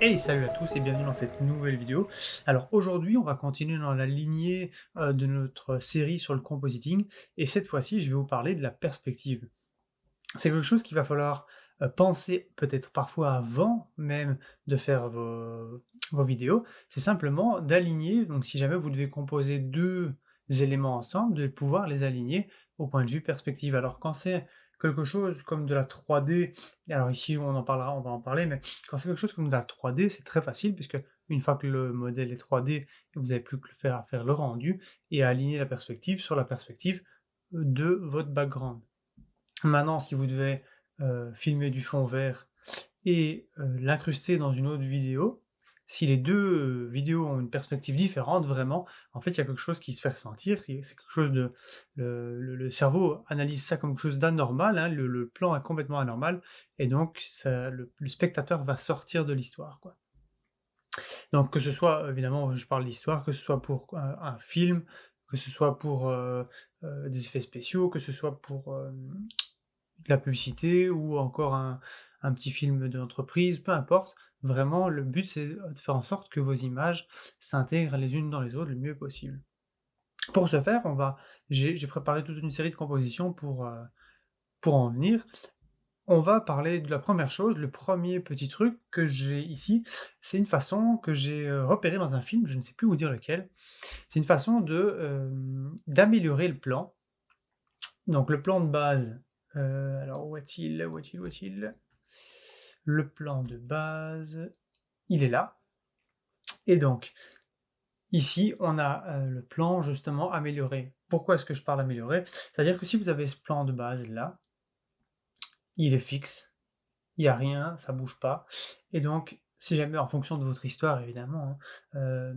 Hey, salut à tous et bienvenue dans cette nouvelle vidéo. Alors aujourd'hui, on va continuer dans la lignée de notre série sur le compositing et cette fois-ci, je vais vous parler de la perspective. C'est quelque chose qu'il va falloir penser peut-être parfois avant même de faire vos vidéos. C'est simplement d'aligner, donc si jamais vous devez composer deux éléments ensemble, de pouvoir les aligner au point de vue perspective. Alors quand c'est quelque chose comme de la 3D, alors ici on en parlera, on va en parler, mais quand c'est quelque chose comme de la 3D, c'est très facile puisque une fois que le modèle est 3D, vous n'avez plus que le faire à faire le rendu et à aligner la perspective sur la perspective de votre background. Maintenant, si vous devez filmer du fond vert et l'incruster dans une autre vidéo, si les deux vidéos ont une perspective différente, vraiment, en fait, il y a quelque chose qui se fait ressentir, c'est quelque chose de... Le cerveau analyse ça comme quelque chose d'anormal, hein, le plan est complètement anormal, et donc le spectateur va sortir de l'histoire, quoi. Donc que ce soit, évidemment, je parle d'histoire, que ce soit pour un film, que ce soit pour des effets spéciaux, que ce soit pour de la publicité ou encore un petit film d'entreprise, peu importe. Vraiment, le but, c'est de faire en sorte que vos images s'intègrent les unes dans les autres le mieux possible. Pour ce faire, j'ai préparé toute une série de compositions pour en venir. On va parler de la première chose, le premier petit truc que j'ai ici, c'est une façon que j'ai repérée dans un film, je ne sais plus vous dire lequel. C'est une façon d'améliorer le plan. Donc le plan de base, alors où est-il? Où est-il? Où est-il? Le plan de base, il est là. Et donc, ici, on a le plan justement amélioré. Pourquoi est-ce que je parle amélioré? C'est-à-dire que si vous avez ce plan de base là, il est fixe, il n'y a rien, ça bouge pas. Et donc, si jamais, en fonction de votre histoire évidemment, hein,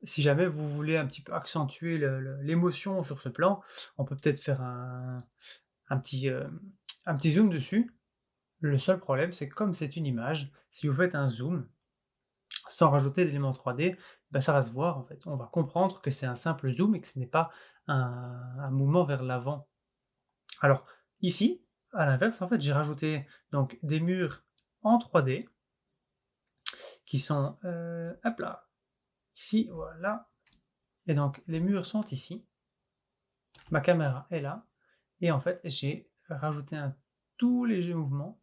si jamais vous voulez un petit peu accentuer l'émotion sur ce plan, on peut peut-être faire un petit, euh, un petit zoom dessus. Le seul problème, c'est que comme c'est une image, si vous faites un zoom, sans rajouter d'éléments 3D, ben ça va se voir en fait. On va comprendre que c'est un simple zoom et que ce n'est pas un mouvement vers l'avant. Alors ici, à l'inverse, en fait, j'ai rajouté donc des murs en 3D qui sont, hop là, ici, voilà. Et donc les murs sont ici, ma caméra est là, et en fait j'ai rajouté un tout léger mouvement,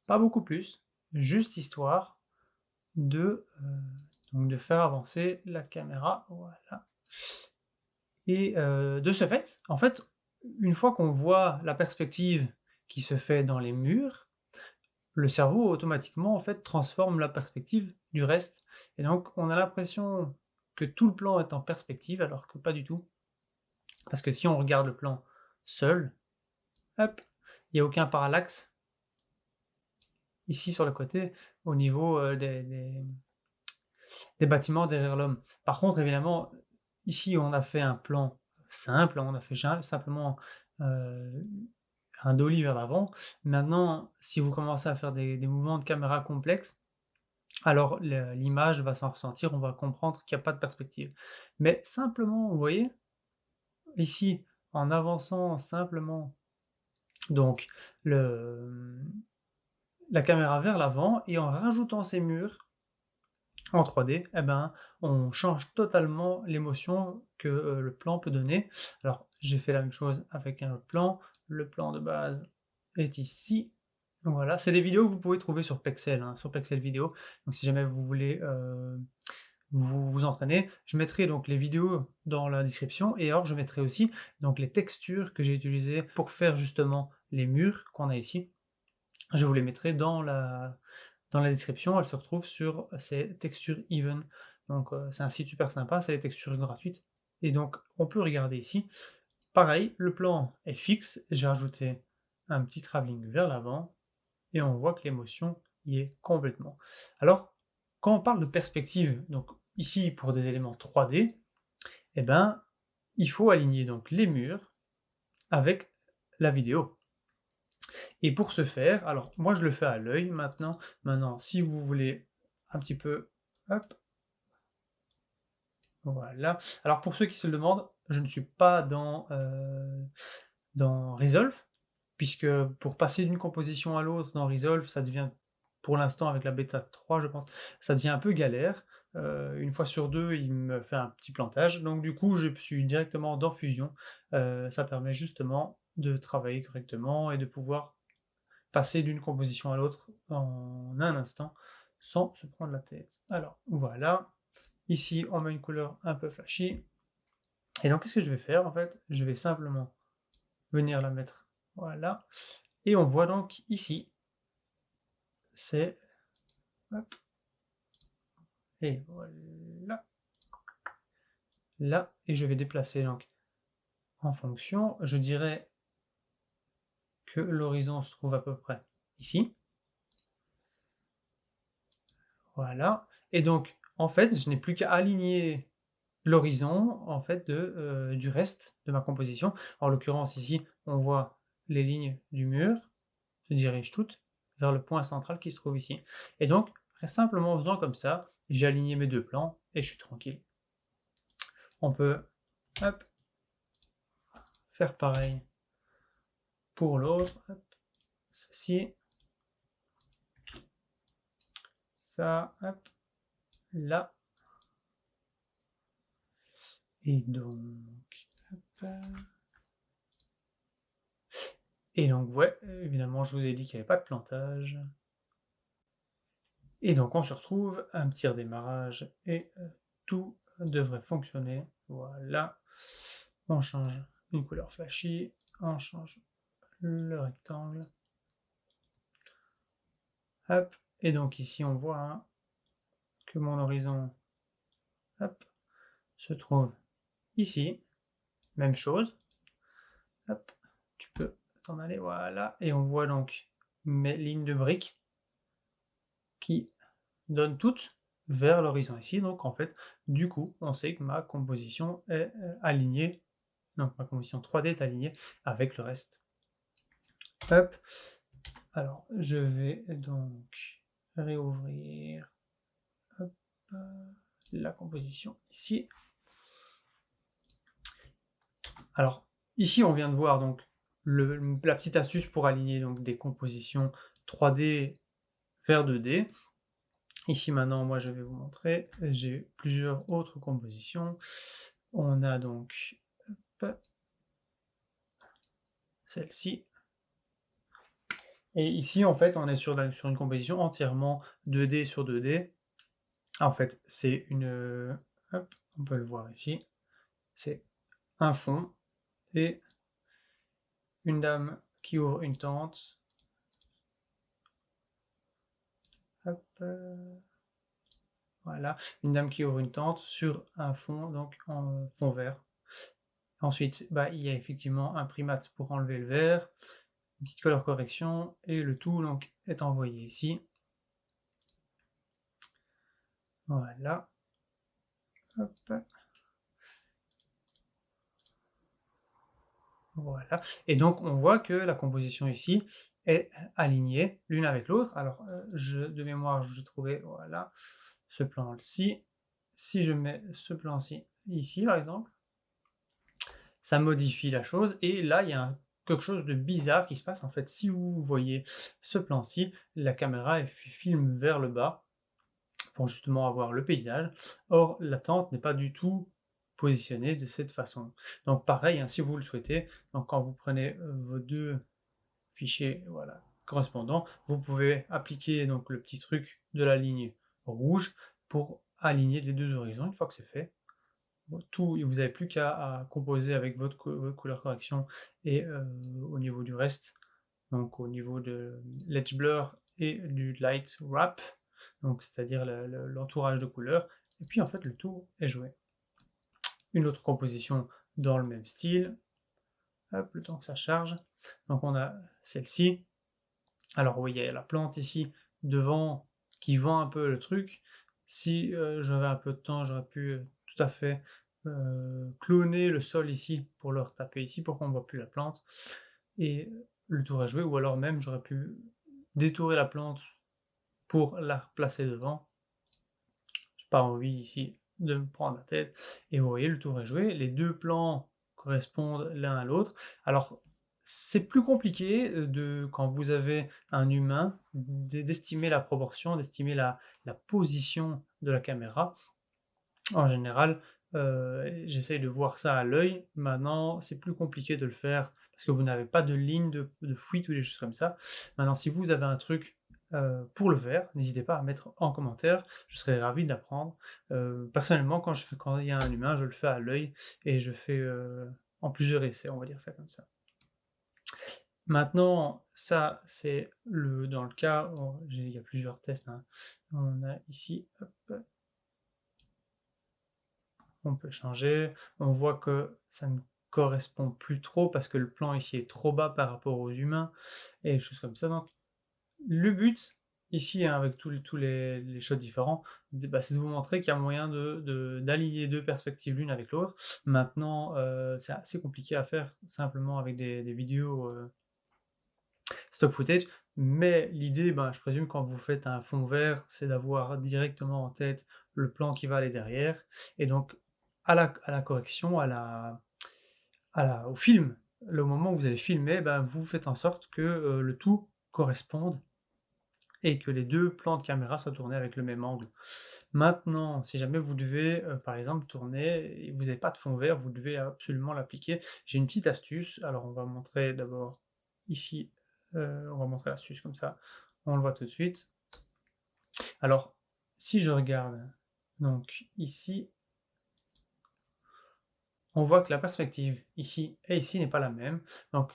pas beaucoup plus, juste histoire donc de faire avancer la caméra, voilà. Et de ce fait, en fait, une fois qu'on voit la perspective qui se fait dans les murs, le cerveau automatiquement en fait transforme la perspective du reste. Et donc on a l'impression que tout le plan est en perspective alors que pas du tout. Parce que si on regarde le plan seul, hop, il n'y a aucun parallaxe ici sur le côté au niveau des bâtiments derrière l'homme. Par contre, évidemment, ici, on a fait un plan simple, on a fait simplement euh, un dolly vers l'avant. Maintenant, si vous commencez à faire des mouvements de caméra complexes, alors l'image va s'en ressentir, on va comprendre qu'il n'y a pas de perspective. Mais simplement, vous voyez, ici, en avançant simplement donc le, la caméra vers l'avant et en rajoutant ces murs, en 3D, eh ben, on change totalement l'émotion que le plan peut donner. Alors, j'ai fait la même chose avec un autre plan. Le plan de base est ici. Voilà, c'est des vidéos que vous pouvez trouver sur Pexel, hein, sur Pexel Vidéo. Donc, si jamais vous voulez vous entraîner, je mettrai donc les vidéos dans la description et alors je mettrai aussi donc les textures que j'ai utilisées pour faire justement les murs qu'on a ici. Je vous les mettrai dans la description, elle se retrouve sur ces textures even. Donc c'est un site super sympa, c'est des textures gratuites. Et donc on peut regarder ici. Pareil, le plan est fixe, j'ai rajouté un petit travelling vers l'avant et on voit que l'émotion y est complètement. Alors, quand on parle de perspective, donc ici pour des éléments 3D, eh ben, il faut aligner donc les murs avec la vidéo. Et pour ce faire, alors moi je le fais à l'œil maintenant. Maintenant, si vous voulez un petit peu, hop, voilà. Alors pour ceux qui se le demandent, je ne suis pas dans Resolve, puisque pour passer d'une composition à l'autre dans Resolve, ça devient pour l'instant avec la bêta 3 je pense, ça devient un peu galère. Une fois sur deux, il me fait un petit plantage, donc du coup je suis directement dans Fusion. Ça permet justement de travailler correctement et de pouvoir passer d'une composition à l'autre en un instant sans se prendre la tête. Alors voilà, ici on met une couleur un peu flashy, et donc qu'est-ce que je vais faire en fait? Je vais simplement venir la mettre, voilà, et on voit donc ici, c'est, hop, et voilà, là, et je vais déplacer donc en fonction, je dirais que l'horizon se trouve à peu près ici, voilà, et donc en fait je n'ai plus qu'à aligner l'horizon en fait du reste de ma composition. En l'occurrence ici, on voit les lignes du mur se dirigent toutes vers le point central qui se trouve ici. Et donc, simplement en faisant comme ça, j'ai aligné mes deux plans et je suis tranquille. On peut, hop, faire pareil pour l'autre. Ceci, ça, hop, là. Et donc, hop, et donc, ouais, évidemment, je vous ai dit qu'il n'y avait pas de plantage. Et donc, on se retrouve à un petit redémarrage et tout devrait fonctionner. Voilà. On change une couleur flashy, on change le rectangle. Hop. Et donc ici, on voit hein, que mon horizon hop, se trouve ici. Même chose. Hop. Tu peux t'en aller, voilà. Et on voit donc mes lignes de briques qui donnent toutes vers l'horizon ici. Donc en fait, du coup, on sait que ma composition est alignée. Donc ma composition 3D est alignée avec le reste. Hop. Alors, je vais donc réouvrir hop, la composition ici. Alors, ici, on vient de voir donc la petite astuce pour aligner donc, des compositions 3D vers 2D. Ici, maintenant, moi, je vais vous montrer. J'ai plusieurs autres compositions. On a donc celle-ci. Et ici, en fait, on est sur une composition entièrement 2D sur 2D. En fait, c'est une... Hop, on peut le voir ici. C'est un fond et une dame qui ouvre une tente. Hop, voilà, une dame qui ouvre une tente sur un fond, donc en fond vert. Ensuite, bah, il y a effectivement un primate pour enlever le vert, une petite color correction, et le tout donc est envoyé ici. Voilà. Hop. Voilà. Et donc on voit que la composition ici est alignée l'une avec l'autre. Alors de mémoire, j'ai trouvé voilà, ce plan-ci. Si je mets ce plan-ci ici par exemple, ça modifie la chose et là il y a quelque chose de bizarre qui se passe. En fait, si vous voyez ce plan-ci, la caméra filme vers le bas pour justement avoir le paysage. Or, la tente n'est pas du tout positionnée de cette façon. Donc pareil, hein, si vous le souhaitez, donc quand vous prenez vos deux fichiers voilà, correspondants, vous pouvez appliquer donc le petit truc de la ligne rouge pour aligner les deux horizons. Une fois que c'est fait, tout, vous n'avez plus qu'à composer avec votre couleur correction et au niveau du reste, donc au niveau de l'edge blur et du light wrap, donc c'est-à-dire l'entourage de couleurs, et puis en fait le tout est joué. Une autre composition dans le même style, hop, le temps que ça charge, donc on a celle-ci, alors oui, il y a la plante ici devant qui vend un peu le truc, si j'avais un peu de temps, j'aurais pu tout à fait cloner le sol ici pour le retaper ici pour qu'on ne voit plus la plante, et le tour est joué, ou alors même j'aurais pu détourer la plante pour la replacer devant. J'ai pas envie ici de me prendre la tête. Et vous voyez, le tour est joué. Les deux plans correspondent l'un à l'autre. Alors, C'est plus compliqué quand vous avez un humain d'estimer la proportion, d'estimer la position de la caméra. En général, j'essaye de voir ça à l'œil. Maintenant, c'est plus compliqué de le faire parce que vous n'avez pas de ligne de fuite ou des choses comme ça. Maintenant, si vous avez un truc pour le faire, n'hésitez pas à mettre en commentaire. Je serais ravi d'apprendre. Personnellement, quand il y a un humain, je le fais à l'œil et je fais en plusieurs essais, on va dire ça comme ça. Maintenant, ça, c'est dans le cas, il y a plusieurs tests, hein. On a ici, hop, on peut changer, on voit que ça ne correspond plus trop parce que le plan ici est trop bas par rapport aux humains et des choses comme ça. Donc, le but ici, hein, avec tous les shots différents, bah, c'est de vous montrer qu'il y a moyen d'aligner deux perspectives l'une avec l'autre. Maintenant, c'est assez compliqué à faire simplement avec des vidéos stock footage, mais l'idée, ben, je présume quand vous faites un fond vert, c'est d'avoir directement en tête le plan qui va aller derrière, et donc à la correction, au film, le moment où vous allez filmer, ben, vous faites en sorte que le tout corresponde et que les deux plans de caméra soient tournés avec le même angle. Maintenant, si jamais vous devez, par exemple, tourner et vous n'avez pas de fond vert, vous devez absolument l'appliquer. J'ai une petite astuce, alors on va montrer d'abord ici, on va montrer l'astuce comme ça, on le voit tout de suite. Alors, si je regarde, donc ici, on voit que la perspective ici et ici n'est pas la même. Donc,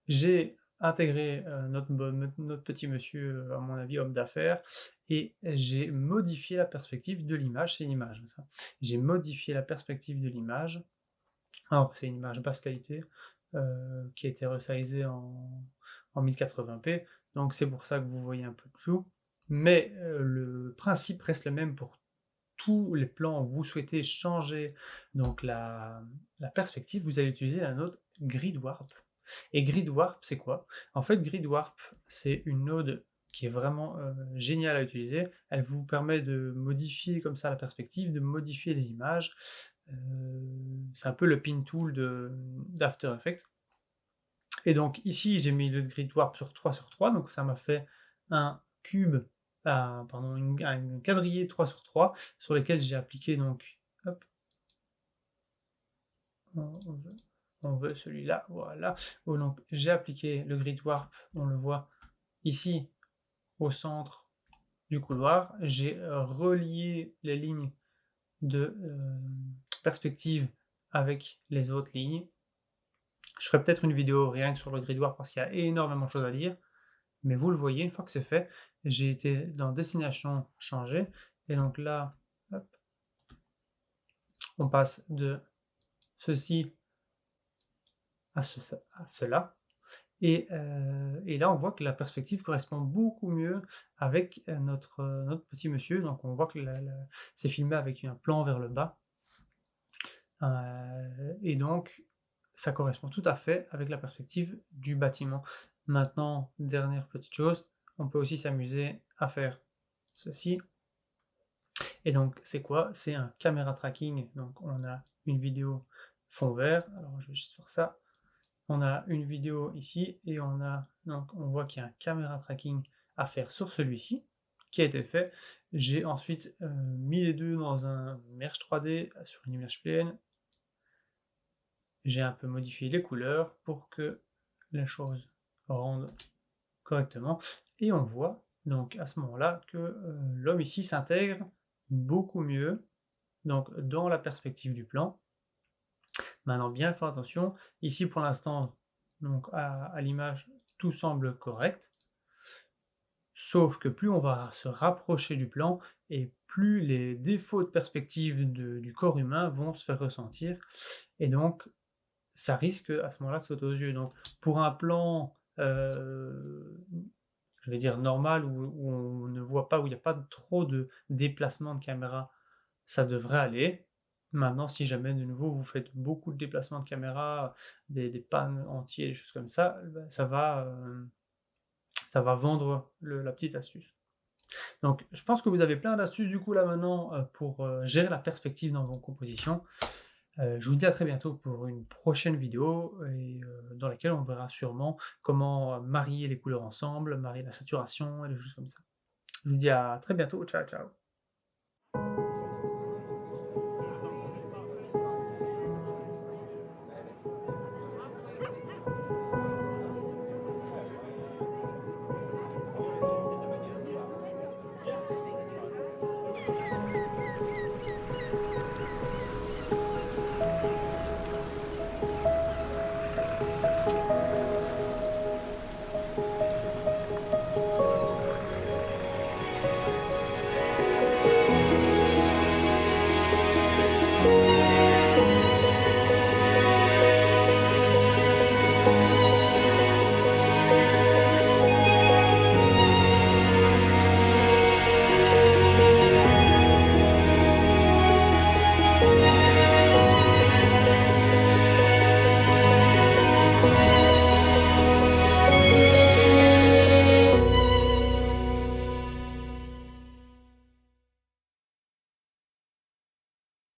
j'ai intégré notre petit monsieur, à mon avis, homme d'affaires, et j'ai modifié la perspective de l'image. C'est une image, ça. J'ai modifié la perspective de l'image. Alors, c'est une image basse qualité qui a été resizée en 1080p, donc c'est pour ça que vous voyez un peu de flou. Mais le principe reste le même pour tous les plans où vous souhaitez changer donc la perspective, vous allez utiliser la node Grid Warp. Et Grid Warp, c'est quoi? En fait, Grid Warp, c'est une node qui est vraiment géniale à utiliser. Elle vous permet de modifier comme ça la perspective, de modifier les images. C'est un peu le pin tool d'After Effects. Et donc ici, j'ai mis le Grid Warp sur 3 sur 3, donc ça m'a fait un cube, pardon, un quadrillé 3 sur 3, sur lequel j'ai appliqué donc, hop, on veut celui-là, voilà. Oh, donc j'ai appliqué le Grid Warp, on le voit ici au centre du couloir. J'ai relié les lignes de perspective avec les autres lignes. Je ferai peut-être une vidéo rien que sur le Grid Warp parce qu'il y a énormément de choses à dire. Mais vous le voyez, une fois que c'est fait, j'ai été dans destination changer, et donc là, hop, on passe de ceci à cela, et là on voit que la perspective correspond beaucoup mieux avec notre petit monsieur. Donc on voit que c'est filmé avec un plan vers le bas, et donc ça correspond tout à fait avec la perspective du bâtiment. Maintenant, dernière petite chose, on peut aussi s'amuser à faire ceci. Et donc, c'est quoi? C'est un caméra tracking. Donc, on a une vidéo fond vert. Alors, je vais juste faire ça. On a une vidéo ici et donc, on voit qu'il y a un caméra tracking à faire sur celui-ci qui a été fait. J'ai ensuite mis les deux dans un merge 3D sur une image pleine. J'ai un peu modifié les couleurs pour que la chose rende correctement. Et on voit donc à ce moment-là que l'homme ici s'intègre beaucoup mieux donc dans la perspective du plan. Maintenant, bien faire attention, ici pour l'instant, donc à l'image, tout semble correct, sauf que plus on va se rapprocher du plan, et plus les défauts de perspective du corps humain vont se faire ressentir, et donc ça risque à ce moment-là de sauter aux yeux. Donc pour un plan, je vais dire normal, où on ne voit pas, où il n'y a pas trop de déplacement de caméra, ça devrait aller. Maintenant, si jamais de nouveau vous faites beaucoup de déplacements de caméra, des pannes entiers, des choses comme ça, ben, ça va vendre la petite astuce. Donc, je pense que vous avez plein d'astuces du coup là maintenant pour gérer la perspective dans vos compositions. Je vous dis à très bientôt pour une prochaine vidéo et dans laquelle on verra sûrement comment marier les couleurs ensemble, marier la saturation et des choses comme ça. Je vous dis à très bientôt, ciao ciao.